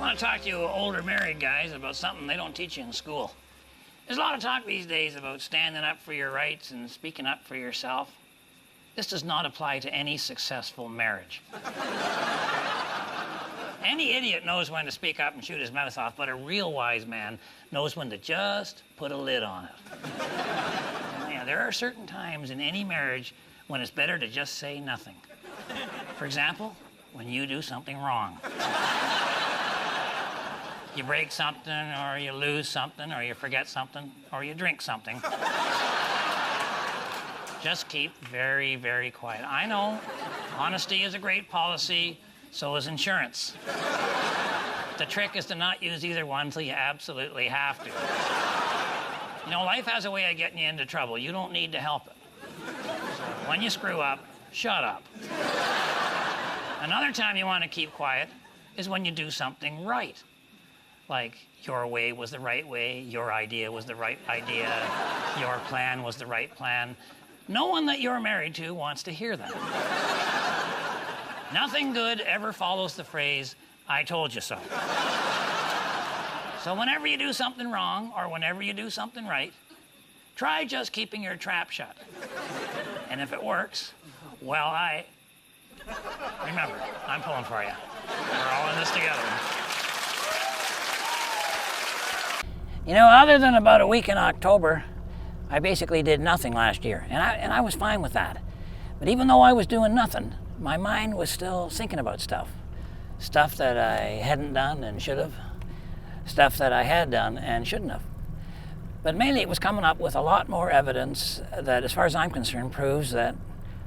want to talk to you older married guys about something they don't teach you in school. There's a lot of talk these days about standing up for your rights and speaking up for yourself. This does not apply to any successful marriage. Any idiot knows when to speak up and shoot his mouth off, but a real wise man knows when to just put a lid on it. Yeah, there are certain times in any marriage when it's better to just say nothing. For example, when you do something wrong. You break something, or you lose something, or you forget something, or you drink something. Just keep very, very quiet. I know, honesty is a great policy, so is insurance. The trick is to not use either one until you absolutely have to. You know, life has a way of getting you into trouble. You don't need to help it. So when you screw up, shut up. Another time you want to keep quiet is when you do something right. Like, your way was the right way, your idea was the right idea, your plan was the right plan. No one that you're married to wants to hear that. Nothing good ever follows the phrase, "I told you so." So whenever you do something wrong, or whenever you do something right, try just keeping your trap shut. And if it works, well, remember, I'm pulling for you. We're all in this together. You know, other than about a week in October, I basically did nothing last year, and I was fine with that. But even though I was doing nothing, my mind was still thinking about stuff. Stuff that I hadn't done and should have. Stuff that I had done and shouldn't have. But mainly it was coming up with a lot more evidence that, as far as I'm concerned, proves that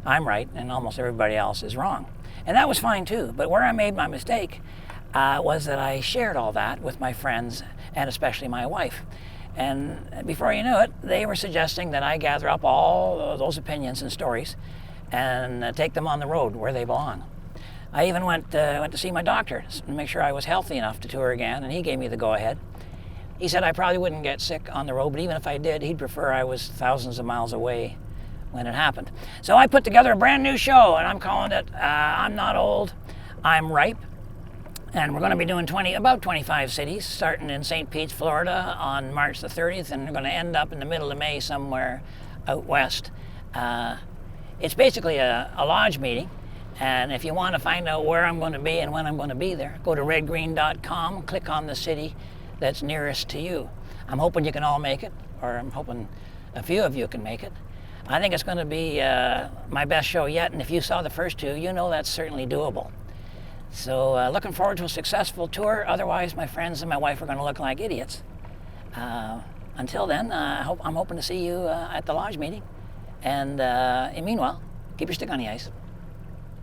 I'm right and almost everybody else is wrong. And that was fine too, but where I made my mistake was that I shared all that with my friends and especially my wife. And before you knew it, they were suggesting that I gather up all those opinions and stories and take them on the road where they belong. I even went to see my doctor to make sure I was healthy enough to tour again, and he gave me the go-ahead. He said I probably wouldn't get sick on the road, but even if I did, he'd prefer I was thousands of miles away when it happened. So I put together a brand new show, and I'm calling it I'm Not Old, I'm Ripe. And we're going to be doing about 25 cities, starting in St. Pete, Florida on March the 30th, and we're going to end up in the middle of May somewhere out west. It's basically a lodge meeting, and if you want to find out where I'm going to be and when I'm going to be there, go to redgreen.com, click on the city that's nearest to you. I'm hoping you can all make it, or I'm hoping a few of you can make it. I think it's going to be my best show yet, and if you saw the first two, you know that's certainly doable. So looking forward to a successful tour. Otherwise, my friends and my wife are going to look like idiots. Until then, I'm hoping to see you at the lodge meeting. And meanwhile, keep your stick on the ice.